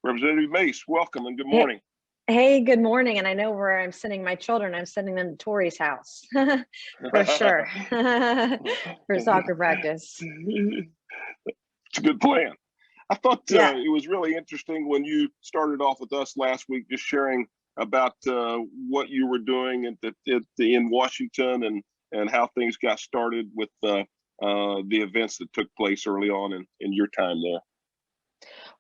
Representative Mace, welcome and good Hey, morning. hey, good morning. And I know where I'm sending my children. I'm sending them to Tori's house for sure for soccer practice. It's a good plan. I thought Yeah, it was really interesting when you started off with us last week, just sharing about what you were doing in Washington and how things got started with the events that took place early on in your time there.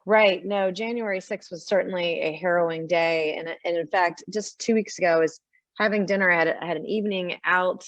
right. No, January 6th was certainly a harrowing day. And in fact, just 2 weeks ago, I was having dinner. I had an evening out,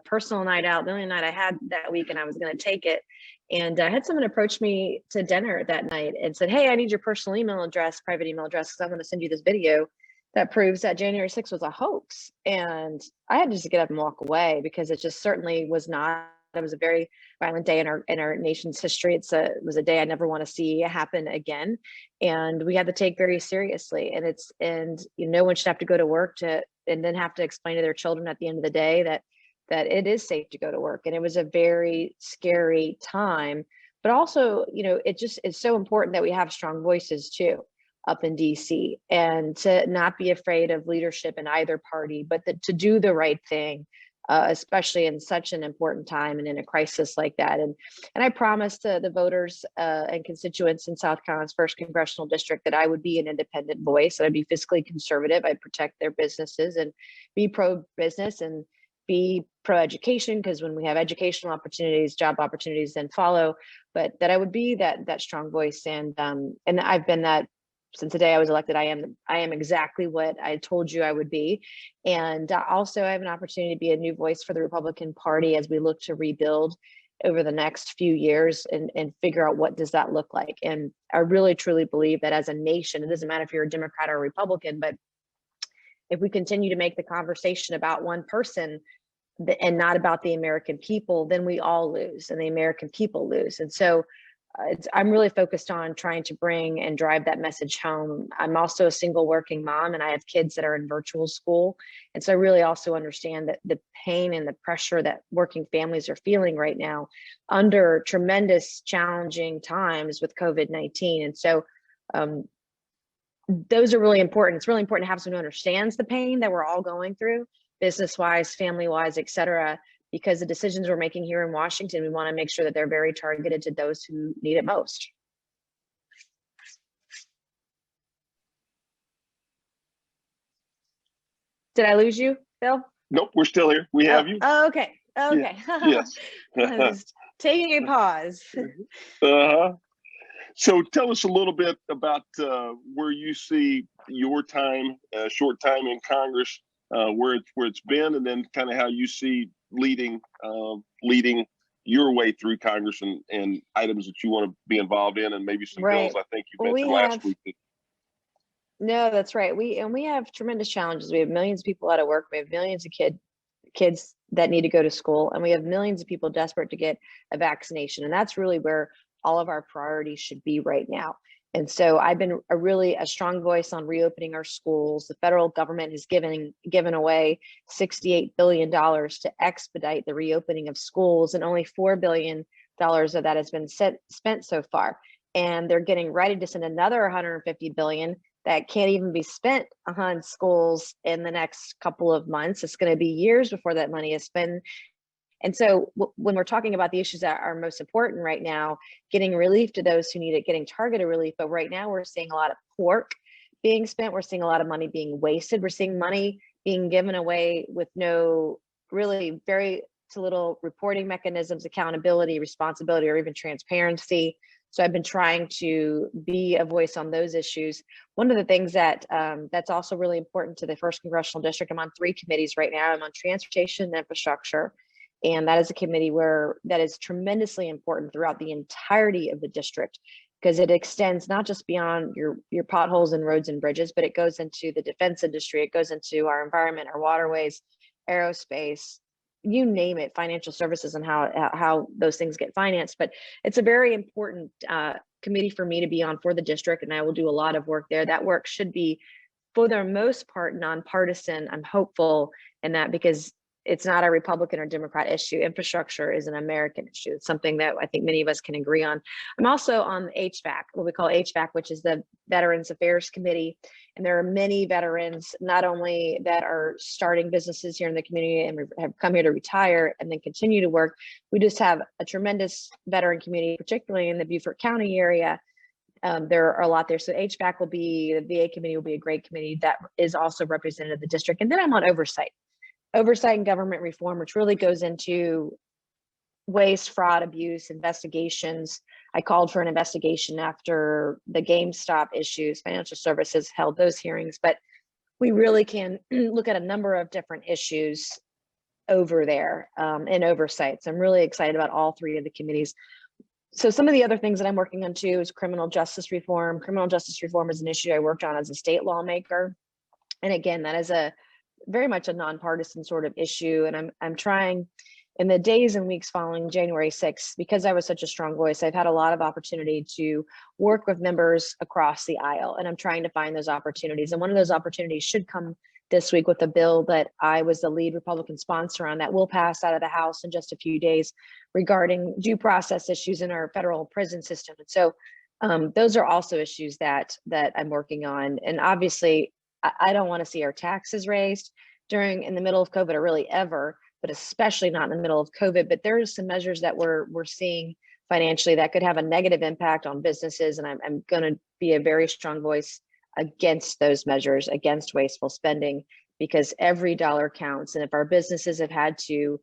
personal night out, the only night I had that week, and I was going to take it. And I had someone approach me to dinner that night and said, "Hey, I need your personal email address, private email address, because I'm going to send you this video that proves that January 6th was a hoax." And I had to just get up and walk away because it just certainly was not. It was a very violent day in our nation's history. It was a day I never want to see happen again, and we had to take very seriously. And no one should have to go to work and then have to explain to their children at the end of the day that it is safe to go to work. And it was a very scary time, but also, it's so important that we have strong voices too up in DC, and to not be afraid of leadership in either party, but to do the right thing, especially in such an important time and in a crisis like that. And I promised the voters and constituents in South Carolina's 1st congressional district that I would be an independent voice, that I'd be fiscally conservative, I'd protect their businesses and be pro-business and be pro-education, because when we have educational opportunities, job opportunities then follow, but that I would be that strong voice. And I've been that since the day I was elected. I am exactly what I told you I would be. And also I have an opportunity to be a new voice for the Republican Party as we look to rebuild over the next few years and figure out what does that look like. And I really truly believe that as a nation, it doesn't matter if you're a Democrat or a Republican, but if we continue to make the conversation about one person and not about the American people, then we all lose and the American people lose. And so I'm really focused on trying to bring and drive that message home. I'm also a single working mom, and I have kids that are in virtual school. And so I really also understand that the pain and the pressure that working families are feeling right now under tremendous challenging times with COVID-19. And so those are really important. It's really important to have someone who understands the pain that we're all going through, business-wise, family-wise, et cetera, because the decisions we're making here in Washington, we want to make sure that they're very targeted to those who need it most. Did I lose you, Phil? Nope, we're still here. We have you. Oh, okay. Okay. Yes. I was taking a pause. So tell us a little bit about where you see your time, short time in Congress, where it's been, and then kind of how you see leading your way through Congress and items that you want to be involved in, and maybe some bills I think you mentioned last week. No, that's right. We have tremendous challenges. We have millions of people out of work. We have millions of kids that need to go to school, and we have millions of people desperate to get a vaccination. And that's really where all of our priorities should be right now. And so I've been a strong voice on reopening our schools. The federal government has given away $68 billion to expedite the reopening of schools, and only $4 billion of that has been spent so far. And they're getting ready to send another $150 billion that can't even be spent on schools in the next couple of months. It's going to be years before that money is spent. And so when we're talking about the issues that are most important right now, getting relief to those who need it, getting targeted relief. But right now we're seeing a lot of pork being spent. We're seeing a lot of money being wasted. We're seeing money being given away with very little reporting mechanisms, accountability, responsibility, or even transparency. So I've been trying to be a voice on those issues. One of the things that's also really important to the 1st Congressional District, I'm on 3 committees right now. I'm on transportation and infrastructure. And that is a committee that is tremendously important throughout the entirety of the district, because it extends not just beyond your potholes and roads and bridges, but it goes into the defense industry. It goes into our environment, our waterways, aerospace, you name it, financial services, and how those things get financed. But it's a very important committee for me to be on for the district, and I will do a lot of work there. That work should be, for the most part, nonpartisan. I'm hopeful in that, because it's not a Republican or Democrat issue. Infrastructure is an American issue. It's something that I think many of us can agree on. I'm also on HVAC, what we call HVAC, which is the Veterans Affairs Committee. And there are many veterans, not only that are starting businesses here in the community and have come here to retire and then continue to work. We just have a tremendous veteran community, particularly in the Beaufort County area. There are a lot there. So HVAC will be, the VA committee will be a great committee that is also represented in the district. And then I'm on oversight and government reform, which really goes into waste, fraud, abuse, investigations. I called for an investigation after the GameStop issues. Financial Services held those hearings, but we really can look at a number of different issues over there in oversight. So I'm really excited about all three of the committees. So some of the other things that I'm working on too is criminal justice reform. Criminal justice reform is an issue I worked on as a state lawmaker. And again, that is a very much a nonpartisan sort of issue. And I'm trying in the days and weeks following January 6th, because I was such a strong voice, I've had a lot of opportunity to work with members across the aisle, and I'm trying to find those opportunities. And one of those opportunities should come this week with a bill that I was the lead Republican sponsor on that will pass out of the House in just a few days regarding due process issues in our federal prison system. And so those are also issues that I'm working on. And obviously, I don't want to see our taxes raised in the middle of COVID, or really ever, but especially not in the middle of COVID. But there are some measures that we're seeing financially that could have a negative impact on businesses. And I'm going to be a very strong voice against those measures, against wasteful spending, because every dollar counts. And if our businesses have had to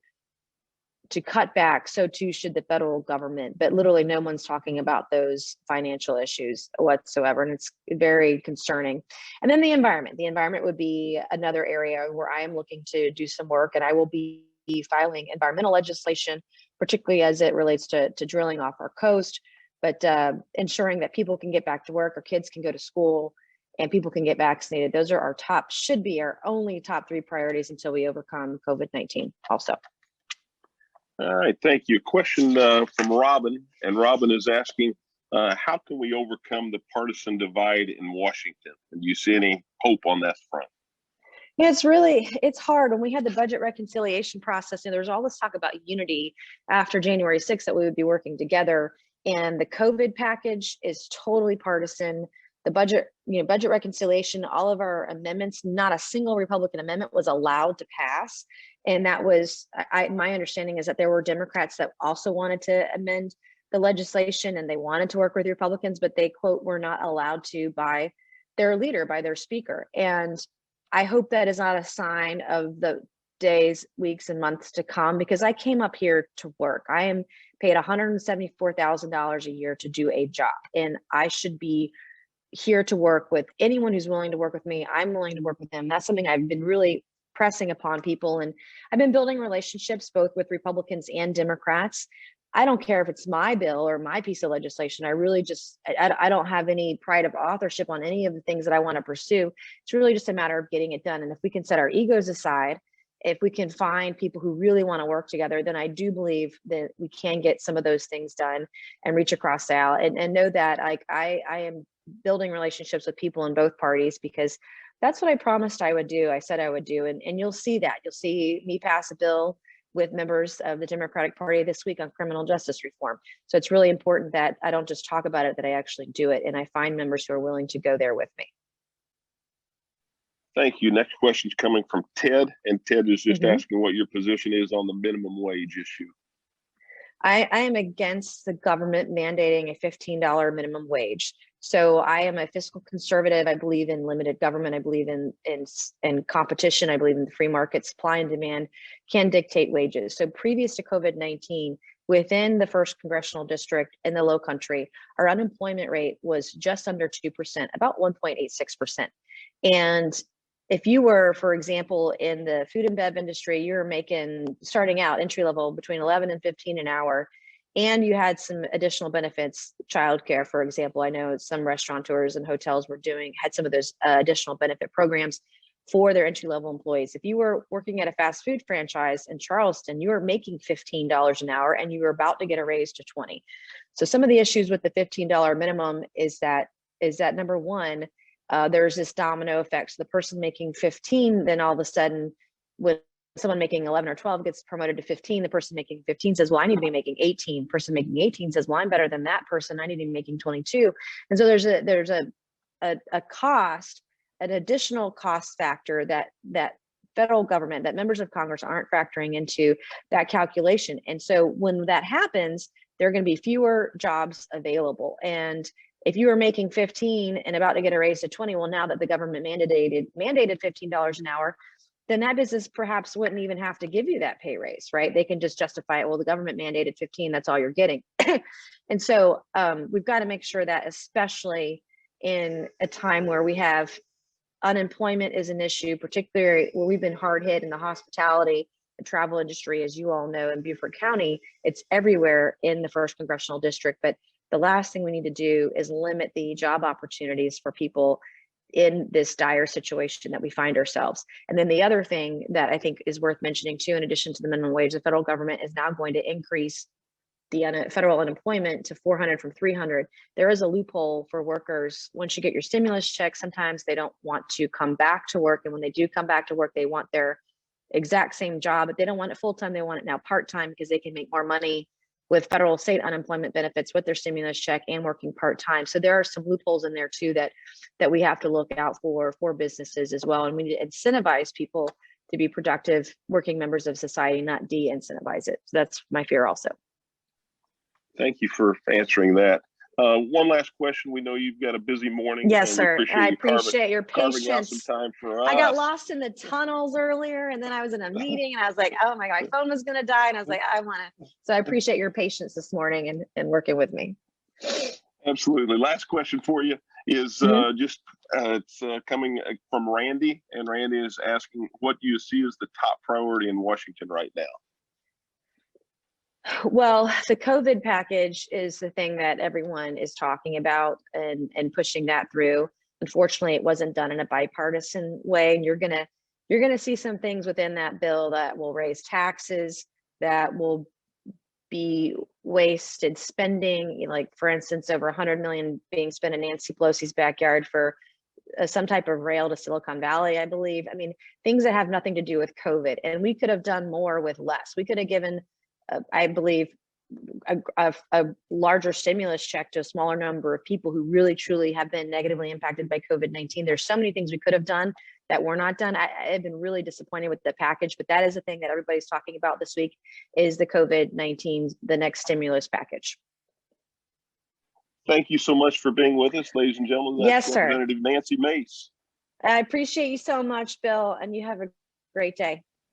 cut back, so too should the federal government. But literally no one's talking about those financial issues whatsoever. And it's very concerning. And then the environment would be another area where I am looking to do some work, and I will be filing environmental legislation, particularly as it relates to drilling off our coast, but ensuring that people can get back to work, or kids can go to school, and people can get vaccinated. Those are should be our only top three priorities until we overcome COVID-19 also. All right, thank you. Question from Robin, and Robin is asking, how can we overcome the partisan divide in Washington? And do you see any hope on that front? Yeah, it's hard. When we had the budget reconciliation process, and there was all this talk about unity after January 6th, that we would be working together. And the COVID package is totally partisan. The budget reconciliation, all of our amendments, not a single Republican amendment was allowed to pass. And that was, my understanding is that there were Democrats that also wanted to amend the legislation, and they wanted to work with Republicans, but they, quote, were not allowed to by their leader, by their speaker. And I hope that is not a sign of the days, weeks, and months to come, because I came up here to work. I am paid $174,000 a year to do a job, and I should be here to work with anyone who's willing to work with me. I'm willing to work with them. That's something I've been really pressing upon people. And I've been building relationships both with Republicans and Democrats. I don't care if it's my bill or my piece of legislation. I don't have any pride of authorship on any of the things that I want to pursue. It's really just a matter of getting it done. And if we can set our egos aside, if we can find people who really want to work together, then I do believe that we can get some of those things done and reach across the aisle. And know that I am building relationships with people in both parties, because that's what I promised I would do. I said I would do. And you'll see that. You'll see me pass a bill with members of the Democratic Party this week on criminal justice reform. So it's really important that I don't just talk about it, that I actually do it. And I find members who are willing to go there with me. Thank you. Next question is coming from Ted. And Ted is just asking what your position is on the minimum wage issue. I am against the government mandating a $15 minimum wage. So I am a fiscal conservative. I believe in limited government. I believe in competition. I believe in the free market. Supply and demand can dictate wages. So previous to COVID-19, within the 1st Congressional District in the Low Country, our unemployment rate was just under 2%, about 1.86%. And if you were, for example, in the food and bev industry, you were making, starting out entry level, between 11 and 15 an hour, and you had some additional benefits, childcare, for example. I know some restaurateurs and hotels had some of those additional benefit programs for their entry level employees. If you were working at a fast food franchise in Charleston, you were making $15 an hour, and you were about to get a raise to 20. So some of the issues with the $15 minimum is that number one, there's this domino effect. So the person making 15, then all of a sudden, when someone making 11 or 12 gets promoted to 15, the person making 15 says, well, I need to be making 18. Person making 18 says, well, I'm better than that person. I need to be making 22. And so there's a cost, an additional cost factor that federal government, that members of Congress aren't factoring into that calculation. And so when that happens, there are going to be fewer jobs available. And if you were making 15 and about to get a raise to 20, well, now that the government mandated $15 an hour, then that business perhaps wouldn't even have to give you that pay raise, right? They can just justify it. Well, the government mandated 15, that's all you're getting. And so we've got to make sure that, especially in a time where we have unemployment is an issue, particularly where we've been hard hit in the hospitality and travel industry, as you all know, in Beaufort County, it's everywhere in the 1st Congressional District. But the last thing we need to do is limit the job opportunities for people in this dire situation that we find ourselves. And then the other thing that I think is worth mentioning too, in addition to the minimum wage, the federal government is now going to increase the federal unemployment to 400 from 300. There is a loophole for workers. Once you get your stimulus check, sometimes they don't want to come back to work. And when they do come back to work, they want their exact same job, but they don't want it full-time. They want it now part-time because they can make more money with federal state unemployment benefits with their stimulus check and working part-time. So there are some loopholes in there too that we have to look out for businesses as well. And we need to incentivize people to be productive working members of society, not de-incentivize it. So that's my fear also. Thank you for answering that. One last question. We know you've got a busy morning. Yes, sir. I appreciate your carving out patience. some time for us. I got lost in the tunnels earlier, and then I was in a meeting, and I was like, oh my God, my phone was going to die. And I was like, so I appreciate your patience this morning and working with me. Absolutely. Last question for you is it's coming from Randy, and Randy is asking, what do you see as the top priority in Washington right now? Well, the COVID package is the thing that everyone is talking about and pushing that through. Unfortunately, it wasn't done in a bipartisan way, and you're gonna see some things within that bill that will raise taxes, that will be wasted spending, like for instance, over 100 million being spent in Nancy Pelosi's backyard for some type of rail to Silicon Valley, I believe. I mean, things that have nothing to do with COVID, and we could have done more with less. We could have given I believe a larger stimulus check to a smaller number of people who really truly have been negatively impacted by COVID-19. There's so many things we could have done that were not done. I have been really disappointed with the package, but that is the thing that everybody's talking about this week is the COVID-19, the next stimulus package. Thank you so much for being with us, ladies and gentlemen. That's yes, sir. Representative Nancy Mace. I appreciate you so much, Bill, and you have a great day.